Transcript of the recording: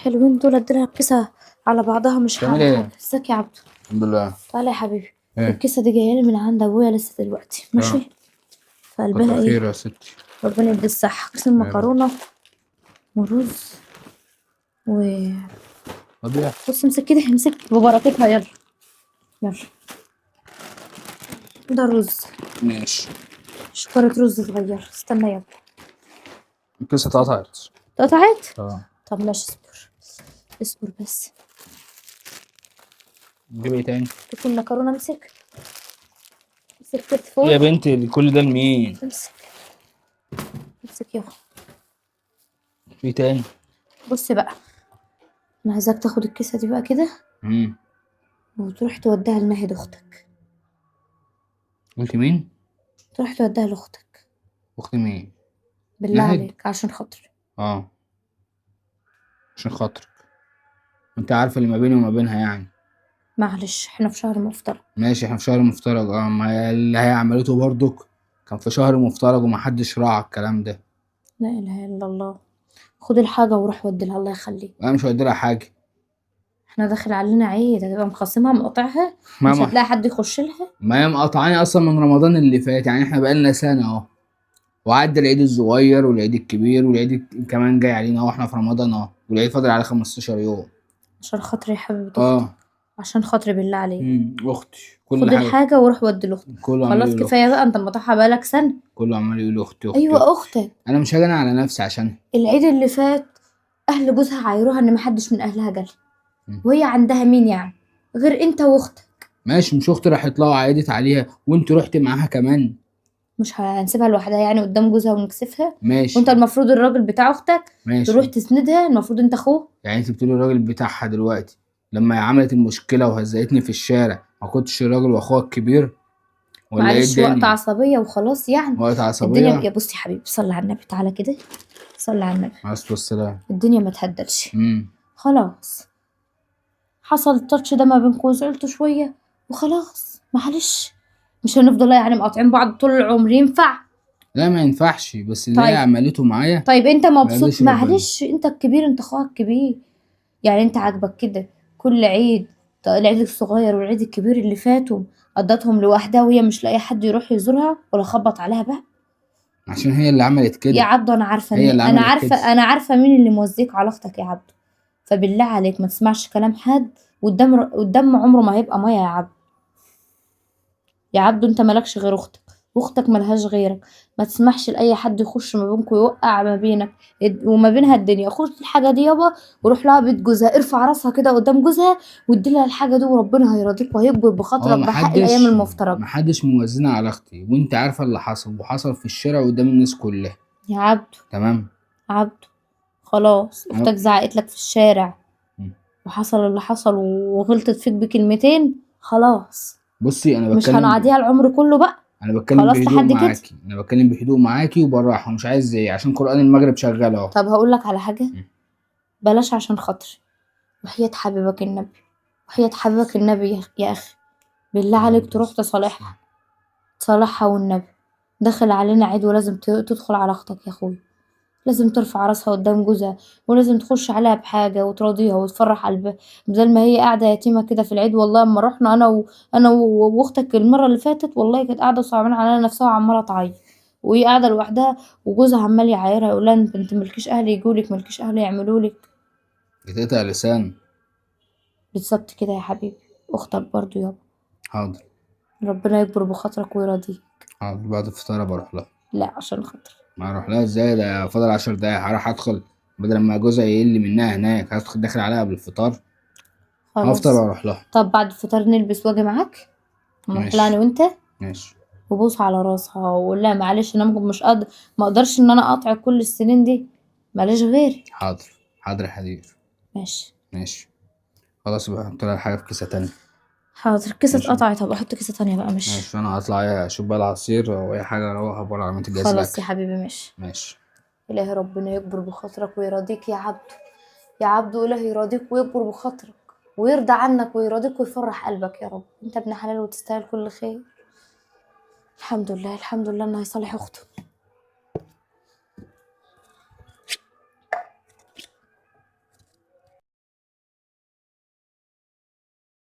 حلوين دول، اديلها الكيسة على بعضها مش بتعمل حاجة. ايه؟ ازيك يا عبدو؟ الحمد لله. تعالى يا حبيبي. ايه؟ الكيسة دي جاية لي من عند ابويا لسه دلوقتي، ماشي؟ فقلبها كتر خير ايه؟ يا ستي. ربنا يدي الصحة. كيسة يا رب. مكرونة ورز و طبيعي. بص امسك كده، امسك ببركتها. يلا يلا، ده الرز، ماشي. شكارة رز صغير. استنى يلا. الكيسة اتقطعت. اتقطعت؟ اه. طب ماشي، اصبر اصبر بس. نجيب ايه تاني؟ تكون مكرونة. امسك امسك كده ايه يا فوق. بنتي كل ده لمين؟ امسك امسك يلا. في تاني؟ بص بقى، انا عايزاك تاخد الكيسة دي بقى كده امم وتروح توديها لناهد اختك. قلت مين؟ تروح توديها لاختك اخت مين؟ بالله نهد. عليك عشان خاطري. اه، عشان خاطرك. انت عارفه اللي ما بيني وما بينها يعني. معلش احنا في شهر مفترض. ماشي، احنا في شهر مفترج. اه، ما اللي هي عملته برضك كان في شهر مفترج ومحدش راعى الكلام ده. لا اله الا الله. خد الحاجة وروح وديلها الله يخليك. انا مش هدي لها حاجه. احنا داخل علينا عيد، هتبقى مخصمها مقاطعها. مش ماما، هتلاقي حد يخش لها. ما هي مقاطعاني اصلا من رمضان اللي فات، يعني احنا بقالنا سنه اهو. وعدى العيد الصغير والعيد الكبير والعيد كمان جاي علينا واحنا في رمضان اهو، والعيد فاضل على 15 يوم. عشان خاطري يا حبيبة اختي، اه. عشان خاطري بالله عليك. اختي كل خد حاجه. الحاجة وروح ودي لاختك. كله عمال خلاص يقول كفاية اختي. بقى، انت مقاطعها بقالك سنة. كله عمال يقول اختي اختي ايوه اختي. اختك. انا مش هاجي على نفسي عشان. العيد اللي فات اهل جوزها عايروها ان محدش من اهلها جالها، مم. وهي عندها مين يعني غير انت واختك؟ ماشي، مش اختي راحت لها وعيدت عليها وانت رحت معاها كمان. مش هنسيبها لوحدها يعني قدام جوزها ونكسفها؟ ماشي. وانت المفروض الراجل بتاع اختك تروح ماشي. تسندها، المفروض انت اخوه. يعني انت بتقولي الراجل بتاعها دلوقتي لما عملت المشكله وهزقتني في الشارع ما كنتش الراجل واخوها الكبير؟ ولا ايه معلش وقت الدنيا؟ عصبية وخلاص يعني. وقت الدنيا عصبيه. يا بصي يا حبيبي، صلي على النبي، تعالى كده، صلي على النبي. عليه الصلاه والسلام. الدنيا ما تهدلش. امم خلاص، حصل التاتش ده ما بينكم وزعلتوا شوية وخلاص، معلش. مش هنفضل يعني مقاطعين بعض طول العمر، ينفع؟ لا ما ينفعش، بس اللي هي طيب عملته معايا طيب انت ما مبسوط؟ يرضيش ربنا. معلش انت الكبير، انت اخوها الكبير، يعني انت عاجبك كده كل عيد؟ العيد الصغير والعيد الكبير اللي فاتوا قضتهم لوحدها وهي مش لاقيه حد يروح يزورها ولا خبط عليها بقى؟ عشان هي اللي عملت يا كده. عبدو انا عارفه هي ان اللي انا عملت عارفه كده. انا عارفه مين اللي موزيك على اختك يا عبدو. فبالله عليك ما تسمعش كلام حد، قدام عمره ما هيبقى ميه يا عبدو. يا عبدو انت مالكش غير اختك، واختك ملهاش غيرك. ما تسمحش لاي حد يخش ما بينكم يوقع ما بينك وما بينها الدنيا. خد الحاجه دي يابا وروح لها بيت جوزها، ارفع راسها كده قدام جوزها وادي لها الحاجه دي، وربنا هيرضيك وهيكبر هو بخاطرك بحق الايام المفترجه. محدش موزنها على اختي، وانت عارفه اللي حصل وحصل في الشارع قدام الناس كلها. يا عبدو، تمام. عبدو، خلاص أنا- اختك زعقت لك في الشارع مم. وحصل اللي حصل وغلطت فيك بكلمتين، خلاص. بصي مش هنعديها العمر كله بقى. انا بتكلم خلاص بهدوء لحد كده. معاكي، انا بتكلم بهدوء معاكي وبالراحه، ومش عايز ايه عشان قرآن المغرب شغال اهو. طب هقول لك على حاجه، مم. بلاش عشان خاطري، وحياة حبيبك النبي، وحياة حبيبك النبي يا أخي، بالله عليك تروح تصالحها، تصالحها والنبي. داخل علينا عيد ولازم تدخل على أختك يا أخوي، لازم ترفع راسها قدام جوزها، ولازم تخش عليها بحاجة وتراضيها وتفرح قلبها، بدل ما هي قاعدة يتيمة كده في العيد. والله اما رحنا أنا وأختك المرة اللي فاتت، والله كانت قاعدة صعبان عليها نفسها وعمالة تعيط، وهي قاعدة لوحدها وجوزها عمال يعايرها يقولها انت ملكيش أهل يجولك، ملكيش أهل يعملولك. بتقطع لسان. بالظبط كده يا حبيبي، أختك برضو يابا. حاضر. ربنا يكبر بخاطرك ويرضيك. حاضر، بعد الفطار بروح لها. لا عشان خاطر. ما اروح لها ازاي؟ ده فاضل 10 دقايق هروح ادخل. بدل ما جوزها يقل منها هناك هدخل داخل عليها قبل الفطار. هفطر خلاص. واروح لها. طب بعد الفطار نلبس واجي معاك ونروح لها انا ماشي. وانت، ماشي. وبوس على راسها وقول لها معلش انا ممكن مش قادر، ما اقدرش ان انا اقطع كل السنين دي، معلش غيري. حاضر. حاضر يا حبيبي. ماشي. ماشي. خلاص بقى احط لها الحاجه في كيسه تانية. حاضر، كيسة ماشي. اتقطعت، هبقى احط كيسة تانية بقى. ماشي. ماشي، انا هطلع اشوف بقى العصير او اي حاجه اروح بره على ما تجهز خلاص الاكل. يا حبيبي ماشي. ماشي. الهي ربنا يكبر بخاطرك ويرضيك يا عبدو، يا عبدو الهي يرضيك ويكبر بخاطرك ويرضى عنك ويرضيك ويفرح قلبك يا رب. انت ابن حلال وتستاهل كل خير. الحمد لله الحمد لله انه هيصالح اخته.